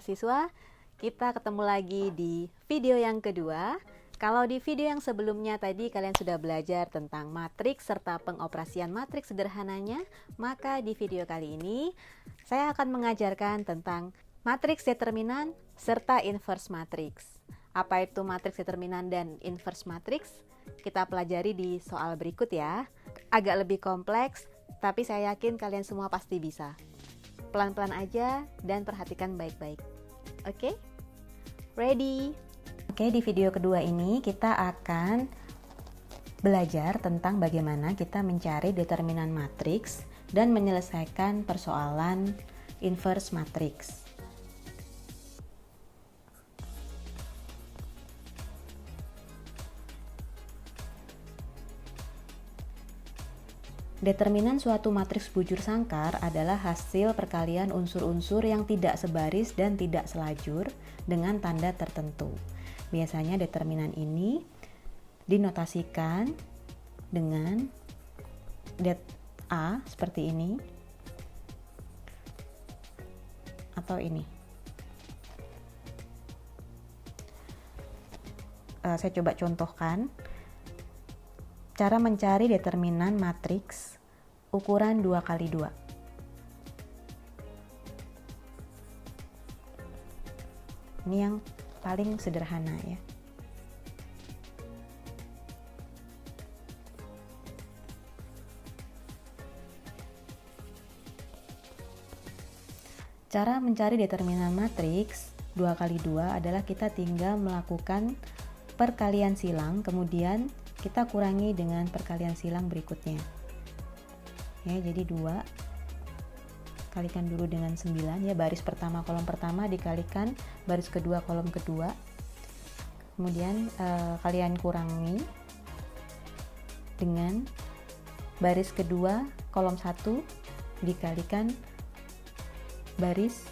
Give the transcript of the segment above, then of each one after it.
mahasiswa, kita ketemu lagi di video yang kedua. Kalau di video yang sebelumnya tadi kalian sudah belajar tentang matriks serta pengoperasian matriks sederhananya, maka di video kali ini saya akan mengajarkan tentang matriks determinan serta inverse matriks. Apa itu matriks determinan dan inverse matriks? Kita pelajari di soal berikut ya. Agak lebih kompleks, tapi saya yakin kalian semua pasti bisa. Pelan-pelan aja dan perhatikan baik-baik. Oke? Ready? Oke, di video kedua ini kita akan belajar tentang bagaimana kita mencari determinan matriks dan menyelesaikan persoalan inverse matriks. Determinan suatu matriks bujur sangkar adalah hasil perkalian unsur-unsur yang tidak sebaris dan tidak selajur dengan tanda tertentu. Biasanya determinan ini dinotasikan dengan det A seperti ini atau ini. Saya coba contohkan. Cara mencari determinan matriks ukuran 2x2. Ini yang paling sederhana ya. Cara mencari determinan matriks 2x2 adalah kita tinggal melakukan perkalian silang, kemudian kita kurangi dengan perkalian silang berikutnya ya. Jadi 2 kalikan dulu dengan 9 ya, baris pertama kolom pertama dikalikan baris kedua kolom kedua, kemudian kalian kurangi dengan baris kedua kolom 1 dikalikan baris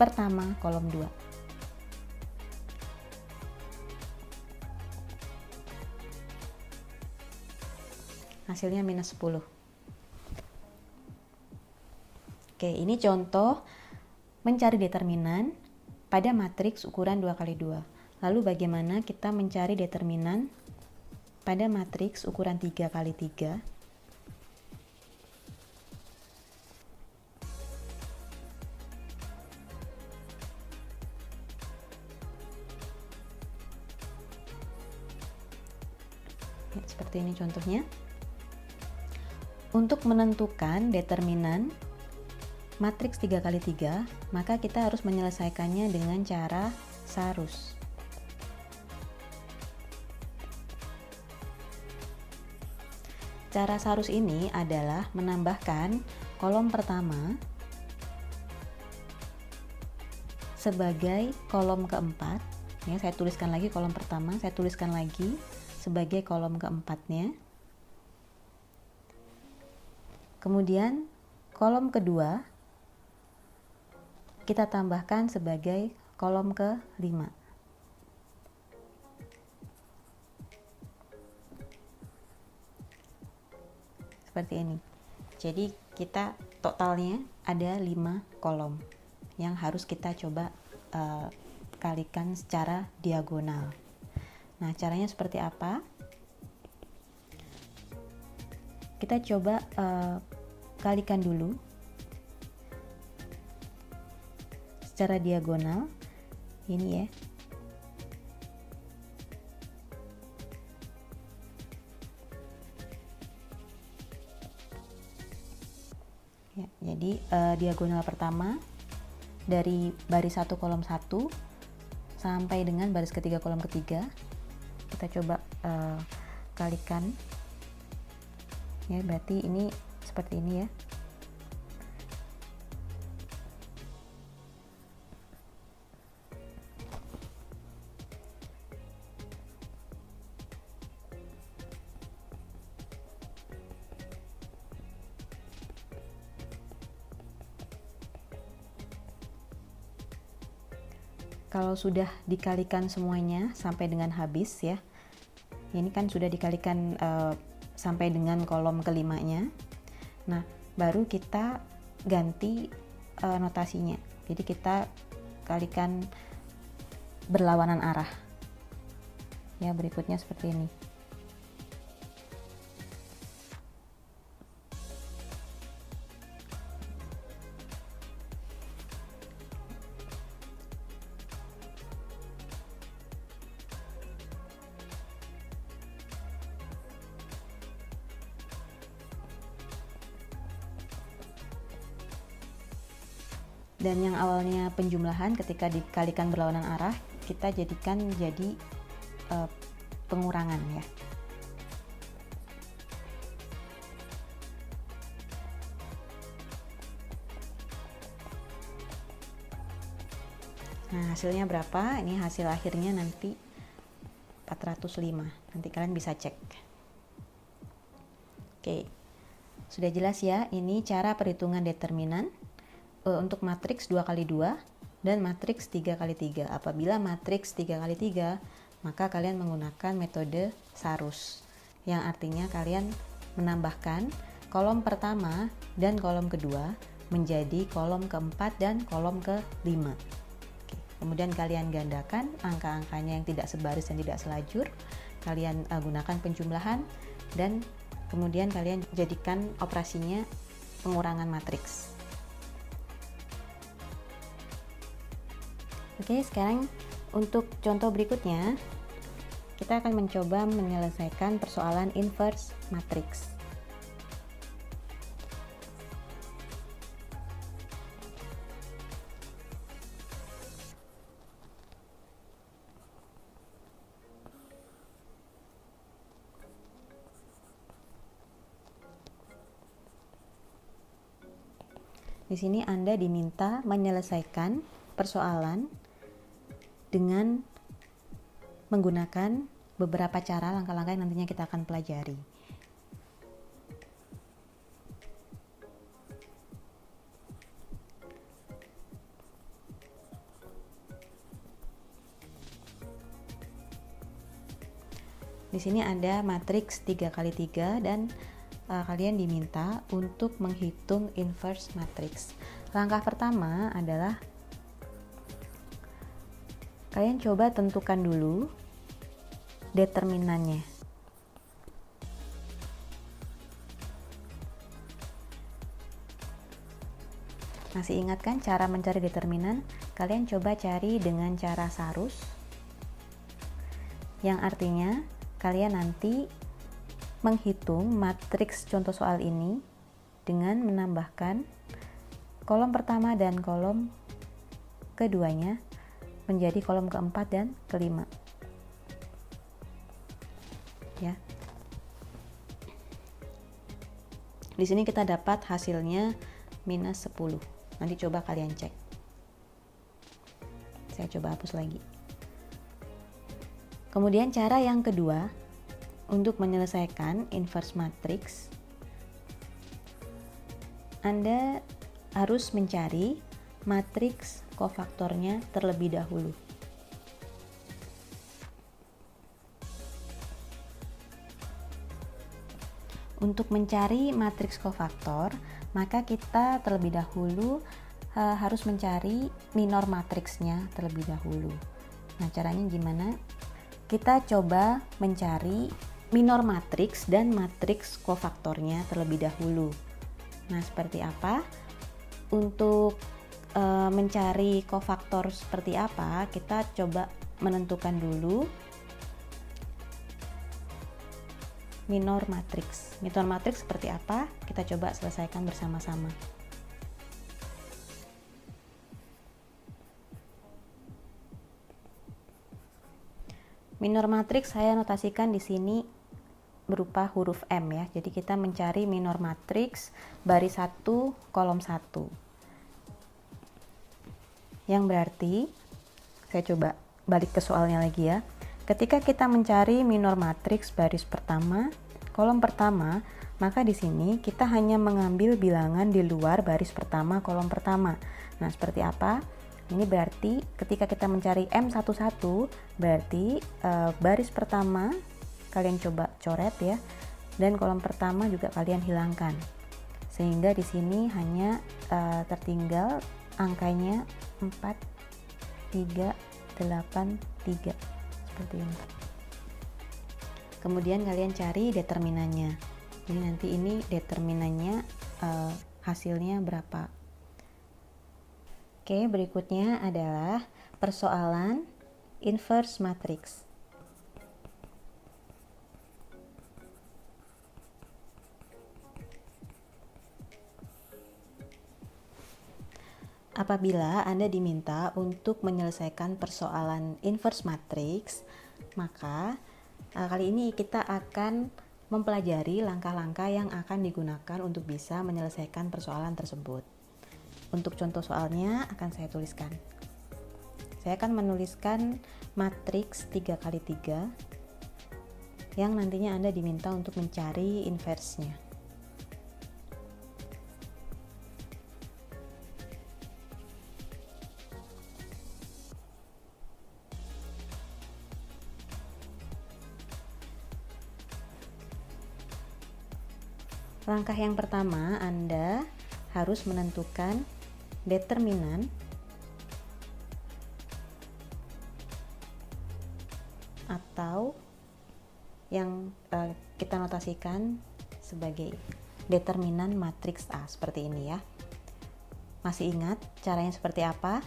pertama kolom 2. Hasilnya minus 10. Oke, ini contoh mencari determinan pada matriks ukuran 2x2. Lalu bagaimana kita mencari determinan pada matriks ukuran 3x3? Ya, seperti ini contohnya. Untuk menentukan determinan matriks 3x3, maka kita harus menyelesaikannya dengan cara sarus. Cara sarus ini adalah menambahkan kolom pertama sebagai kolom keempat. Ya, saya tuliskan lagi kolom pertama, saya tuliskan lagi sebagai kolom keempatnya. Kemudian kolom kedua kita tambahkan sebagai kolom ke-5. Seperti ini. Jadi kita totalnya ada 5 kolom yang harus kita coba kalikan secara diagonal. Nah, caranya seperti apa? Kita coba kalikan dulu secara diagonal ini ya. Ya, jadi diagonal pertama dari baris 1 kolom 1 sampai dengan baris ketiga kolom ketiga. Kita coba kalikan. Ya, berarti ini seperti ini ya. Kalau sudah dikalikan semuanya sampai dengan habis ya. Ini kan sudah dikalikan sampai dengan kolom kelimanya. Nah, baru kita ganti notasinya. Jadi kita dikalikan berlawanan arah. Ya, berikutnya seperti ini. Dan yang awalnya penjumlahan ketika dikalikan berlawanan arah, kita jadikan jadi pengurangan ya. Nah, hasilnya berapa? Ini hasil akhirnya nanti 405. Nanti kalian bisa cek. Oke. Sudah jelas ya, ini cara perhitungan determinan untuk matriks 2x2 dan matriks 3x3. Apabila matriks 3x3, maka kalian menggunakan metode Sarus, yang artinya kalian menambahkan kolom pertama dan kolom kedua menjadi kolom keempat dan kolom kelima. Kemudian kalian gandakan angka-angkanya yang tidak sebaris dan tidak selajur, kalian gunakan penjumlahan, dan kemudian kalian jadikan operasinya pengurangan matriks. Oke, sekarang untuk contoh berikutnya, kita akan mencoba menyelesaikan persoalan inverse matrix. Di sini Anda diminta menyelesaikan persoalan dengan menggunakan beberapa cara, langkah-langkah yang nantinya kita akan pelajari. Di sini ada matriks 3x3 dan kalian diminta untuk menghitung inverse matrix. Langkah pertama adalah kalian coba tentukan dulu determinannya. Masih ingat kan cara mencari determinan? Kalian coba cari dengan cara Sarus, yang artinya kalian nanti menghitung matriks contoh soal ini dengan menambahkan kolom pertama dan kolom keduanya menjadi kolom keempat dan kelima. Ya. Di sini kita dapat hasilnya minus 10. Nanti coba kalian cek. Saya coba hapus lagi. Kemudian cara yang kedua untuk menyelesaikan inverse matrix, Anda harus mencari matriks kofaktornya terlebih dahulu. Untuk mencari matriks kofaktor, maka kita terlebih dahulu harus mencari minor matriksnya terlebih dahulu. Nah, caranya gimana? Kita coba mencari minor matriks dan matriks kofaktornya terlebih dahulu. Nah, seperti apa? Untuk mencari kofaktor seperti apa, kita coba menentukan dulu minor matriks. Minor matriks seperti apa? Kita coba selesaikan bersama-sama. Minor matriks saya notasikan di sini berupa huruf M ya. Jadi kita mencari minor matriks baris 1 kolom 1. Yang berarti, saya coba balik ke soalnya lagi ya. Ketika kita mencari minor matriks baris pertama, kolom pertama, maka di sini kita hanya mengambil bilangan di luar baris pertama, kolom pertama. Nah, seperti apa? Ini berarti ketika kita mencari M11, berarti baris pertama kalian coba coret ya, dan kolom pertama juga kalian hilangkan. Sehingga di sini hanya tertinggal angkanya 4 3, 8, 3 seperti ini. Kemudian kalian cari determinannya. Jadi nanti ini determinannya hasilnya berapa. Oke, berikutnya adalah persoalan inverse matrix. Apabila Anda diminta untuk menyelesaikan persoalan inverse matrix, maka kali ini kita akan mempelajari langkah-langkah yang akan digunakan untuk bisa menyelesaikan persoalan tersebut. Untuk contoh soalnya akan saya tuliskan. Saya akan menuliskan matriks 3x3 yang nantinya Anda diminta untuk mencari inverse-nya. Langkah yang pertama, Anda harus menentukan determinan atau yang kita notasikan sebagai determinan matriks A seperti ini ya. Masih ingat caranya seperti apa?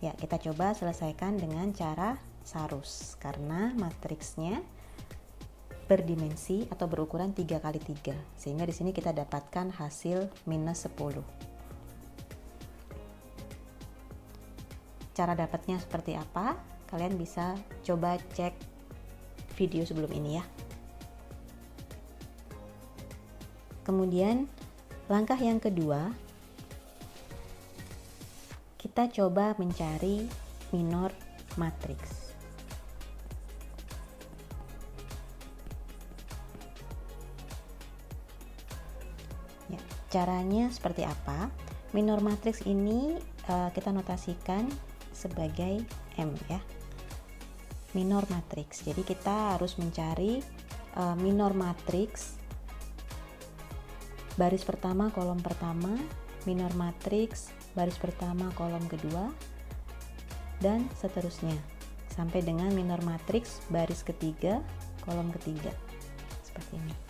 Ya, kita coba selesaikan dengan cara Sarus karena matriksnya berdimensi atau berukuran 3x3, sehingga di sini kita dapatkan hasil minus 10. Cara dapatnya seperti apa? Kalian bisa coba cek video sebelum ini ya. Kemudian langkah yang kedua, kita coba mencari minor matriks. Caranya seperti apa? Minor matriks ini kita notasikan sebagai M ya. Minor matriks. Jadi kita harus mencari minor matriks baris pertama kolom pertama, minor matriks baris pertama kolom kedua, dan seterusnya sampai dengan minor matriks baris ketiga kolom ketiga seperti ini.